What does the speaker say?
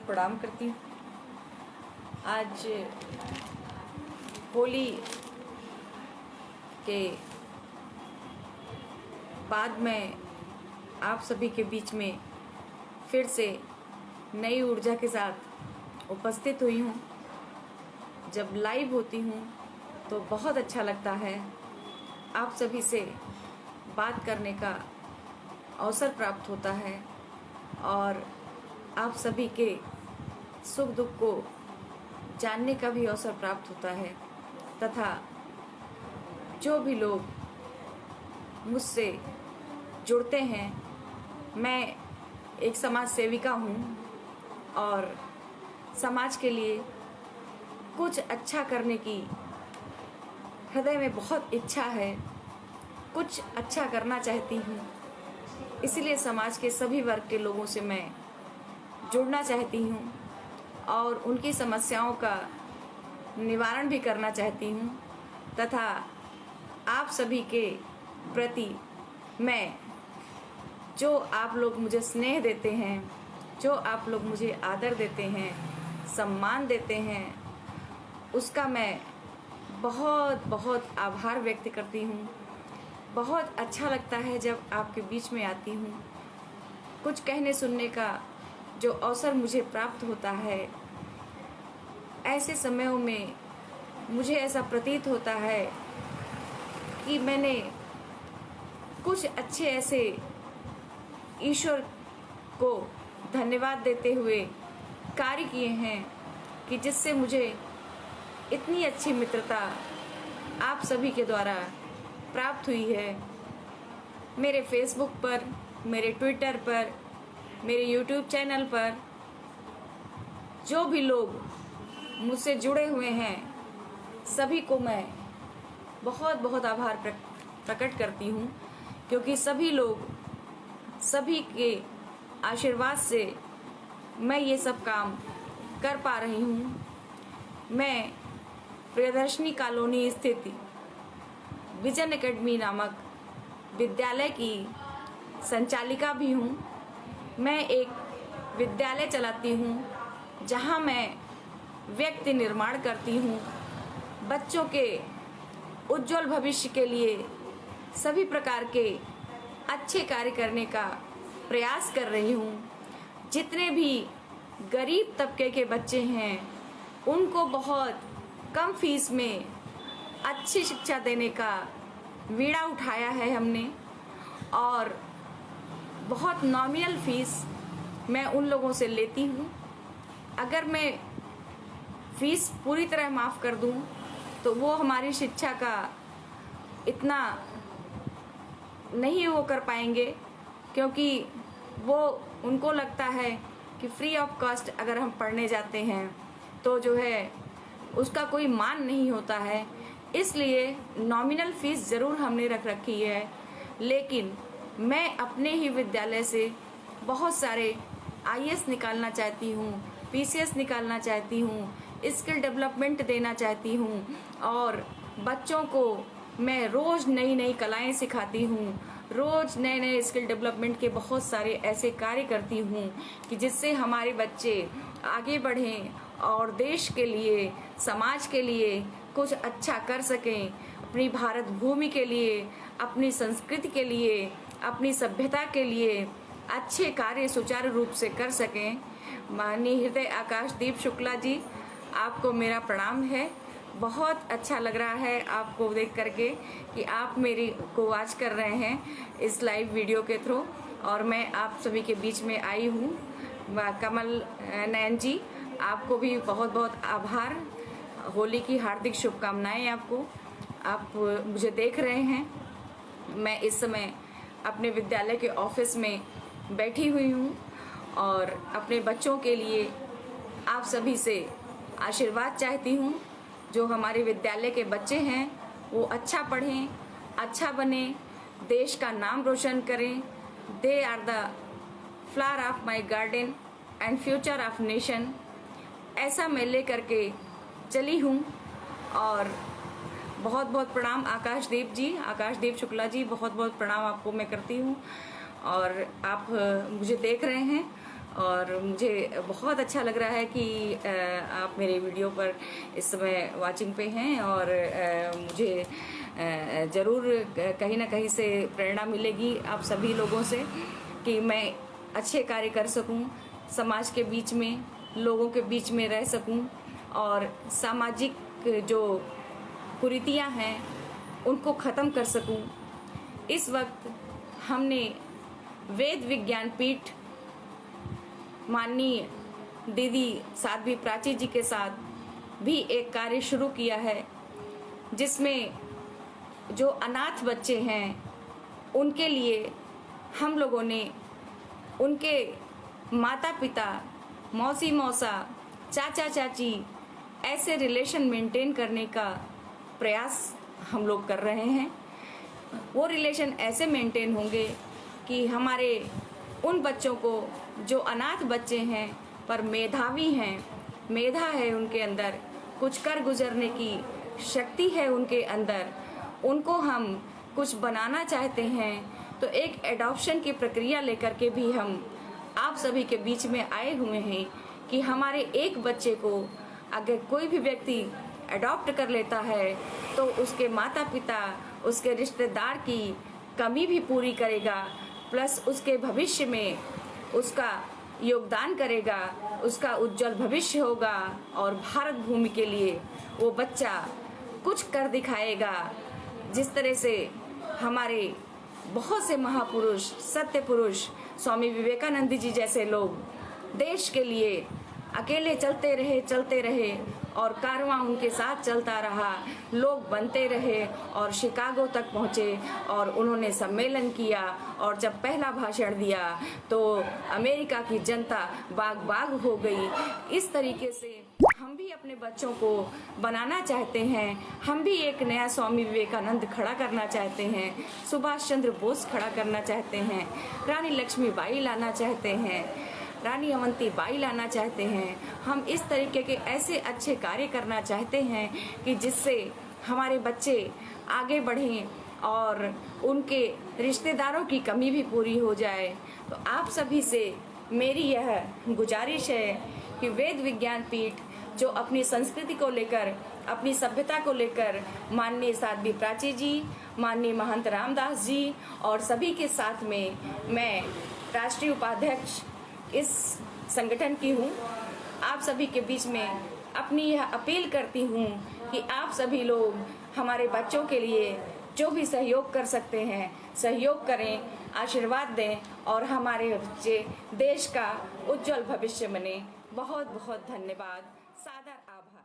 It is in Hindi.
प्रणाम करती हूँ। आज होली के बाद मैं आप सभी के बीच में फिर से नई ऊर्जा के साथ उपस्थित हुई हूँ। जब लाइव होती हूँ तो बहुत अच्छा लगता है। आप सभी से बात करने का अवसर प्राप्त होता है और आप सभी के सुख दुख को जानने का भी अवसर प्राप्त होता है तथा जो भी लोग मुझसे जुड़ते हैं, मैं एक समाज सेविका हूँ और समाज के लिए कुछ अच्छा करने की हृदय में बहुत इच्छा है, कुछ अच्छा करना चाहती हूँ। इसलिए समाज के सभी वर्ग के लोगों से मैं जुड़ना चाहती हूँ और उनकी समस्याओं का निवारण भी करना चाहती हूँ तथा आप सभी के प्रति मैं जो आप लोग मुझे स्नेह देते हैं, जो आप लोग मुझे आदर देते हैं, सम्मान देते हैं, उसका मैं बहुत बहुत आभार व्यक्त करती हूँ। बहुत अच्छा लगता है जब आपके बीच में आती हूँ। कुछ कहने सुनने का जो अवसर मुझे प्राप्त होता है, ऐसे समयों में मुझे ऐसा प्रतीत होता है कि मैंने कुछ अच्छे ऐसे ईश्वर को धन्यवाद देते हुए कार्य किए हैं कि जिससे मुझे इतनी अच्छी मित्रता आप सभी के द्वारा प्राप्त हुई है। मेरे फेसबुक पर, मेरे ट्विटर पर, मेरे यूट्यूब चैनल पर जो भी लोग मुझसे जुड़े हुए हैं, सभी को मैं बहुत बहुत आभार प्रकट करती हूँ, क्योंकि सभी लोग, सभी के आशीर्वाद से मैं ये सब काम कर पा रही हूँ। मैं प्रियदर्शनी कॉलोनी स्थित विजन एकेडमी नामक विद्यालय की संचालिका भी हूँ। मैं एक विद्यालय चलाती हूँ जहाँ मैं व्यक्ति निर्माण करती हूँ। बच्चों के उज्जवल भविष्य के लिए सभी प्रकार के अच्छे कार्य करने का प्रयास कर रही हूँ। जितने भी गरीब तबके के बच्चे हैं, उनको बहुत कम फीस में अच्छी शिक्षा देने का बीड़ा उठाया है हमने और बहुत नॉमिनल फीस मैं उन लोगों से लेती हूँ। अगर मैं फीस पूरी तरह माफ़ कर दूँ तो वो हमारी शिक्षा का इतना नहीं वो कर पाएंगे, क्योंकि वो उनको लगता है कि फ्री ऑफ कॉस्ट अगर हम पढ़ने जाते हैं तो जो है उसका कोई मान नहीं होता है। इसलिए नॉमिनल फ़ीस ज़रूर हमने रख रखी है, लेकिन मैं अपने ही विद्यालय से बहुत सारे आईएएस निकालना चाहती हूँ, पीसीएस निकालना चाहती हूँ, स्किल डेवलपमेंट देना चाहती हूँ और बच्चों को मैं रोज़ नई नई कलाएं सिखाती हूँ। रोज़ नए नए स्किल डेवलपमेंट के बहुत सारे ऐसे कार्य करती हूँ कि जिससे हमारे बच्चे आगे बढ़ें और देश के लिए, समाज के लिए कुछ अच्छा कर सकें, अपनी भारत भूमि के लिए, अपनी संस्कृति के लिए, अपनी सभ्यता के लिए अच्छे कार्य सुचारू रूप से कर सकें। माननीय हृदय आकाशदीप शुक्ला जी, आपको मेरा प्रणाम है। बहुत अच्छा लग रहा है आपको देख करके कि आप मेरी को वॉच कर रहे हैं इस लाइव वीडियो के थ्रू और मैं आप सभी के बीच में आई हूँ। कमल नयन जी, आपको भी बहुत बहुत आभार। होली की हार्दिक शुभकामनाएं आपको। आप मुझे देख रहे हैं, मैं इस समय अपने विद्यालय के ऑफिस में बैठी हुई हूँ और अपने बच्चों के लिए आप सभी से आशीर्वाद चाहती हूँ। जो हमारे विद्यालय के बच्चे हैं वो अच्छा पढ़ें, अच्छा बने, देश का नाम रोशन करें। They are the flower of my garden and future of nation, ऐसा मैं ले करके चली हूँ। और बहुत बहुत प्रणाम आकाशदीप जी, आकाशदीप शुक्ला जी, बहुत बहुत प्रणाम आपको मैं करती हूँ। और आप मुझे देख रहे हैं और मुझे बहुत अच्छा लग रहा है कि आप मेरे वीडियो पर इस समय वाचिंग पे हैं और मुझे ज़रूर कहीं ना कहीं से प्रेरणा मिलेगी आप सभी लोगों से कि मैं अच्छे कार्य कर सकूं, समाज के बीच में, लोगों के बीच में रह सकूं और सामाजिक जो कुरीतियां हैं उनको ख़त्म कर सकूं। इस वक्त हमने वेद विज्ञान पीठ माननीय दीदी साध्वी प्राची जी के साथ भी एक कार्य शुरू किया है, जिसमें जो अनाथ बच्चे हैं उनके लिए हम लोगों ने उनके माता पिता, मौसी मौसा, चाचा चाची ऐसे रिलेशन मेंटेन करने का प्रयास हम लोग कर रहे हैं। वो रिलेशन ऐसे मेंटेन होंगे कि हमारे उन बच्चों को जो अनाथ बच्चे हैं पर मेधावी हैं, मेधा है उनके अंदर, कुछ कर गुजरने की शक्ति है उनके अंदर, उनको हम कुछ बनाना चाहते हैं तो एक एडॉप्शन की प्रक्रिया लेकर के भी हम आप सभी के बीच में आए हुए हैं कि हमारे एक बच्चे को अगर कोई भी व्यक्ति अडॉप्ट कर लेता है तो उसके माता पिता, उसके रिश्तेदार की कमी भी पूरी करेगा, प्लस उसके भविष्य में उसका योगदान करेगा, उसका उज्जवल भविष्य होगा और भारत भूमि के लिए वो बच्चा कुछ कर दिखाएगा। जिस तरह से हमारे बहुत से महापुरुष, सत्य पुरुष, स्वामी विवेकानंद जी जैसे लोग देश के लिए अकेले चलते रहे और कारवां उनके साथ चलता रहा, लोग बनते रहे और शिकागो तक पहुँचे और उन्होंने सम्मेलन किया और जब पहला भाषण दिया तो अमेरिका की जनता बाग बाग हो गई। इस तरीके से हम भी अपने बच्चों को बनाना चाहते हैं, हम भी एक नया स्वामी विवेकानंद खड़ा करना चाहते हैं, सुभाष चंद्र बोस खड़ा करना चाहते हैं, रानी लक्ष्मीबाई लाना चाहते हैं, रानी अवंतीबाई लाना चाहते हैं। हम इस तरीके के ऐसे अच्छे कार्य करना चाहते हैं कि जिससे हमारे बच्चे आगे बढ़ें और उनके रिश्तेदारों की कमी भी पूरी हो जाए। तो आप सभी से मेरी यह गुजारिश है कि वेद विज्ञान पीठ जो अपनी संस्कृति को लेकर, अपनी सभ्यता को लेकर माननीय साध्वी प्राची जी, माननीय महंत रामदास जी और सभी के साथ में मैं राष्ट्रीय उपाध्यक्ष इस संगठन की हूँ, आप सभी के बीच में अपनी यह अपील करती हूँ कि आप सभी लोग हमारे बच्चों के लिए जो भी सहयोग कर सकते हैं सहयोग करें, आशीर्वाद दें और हमारे बच्चे देश का उज्जवल भविष्य बने। बहुत बहुत धन्यवाद, सादर आभार।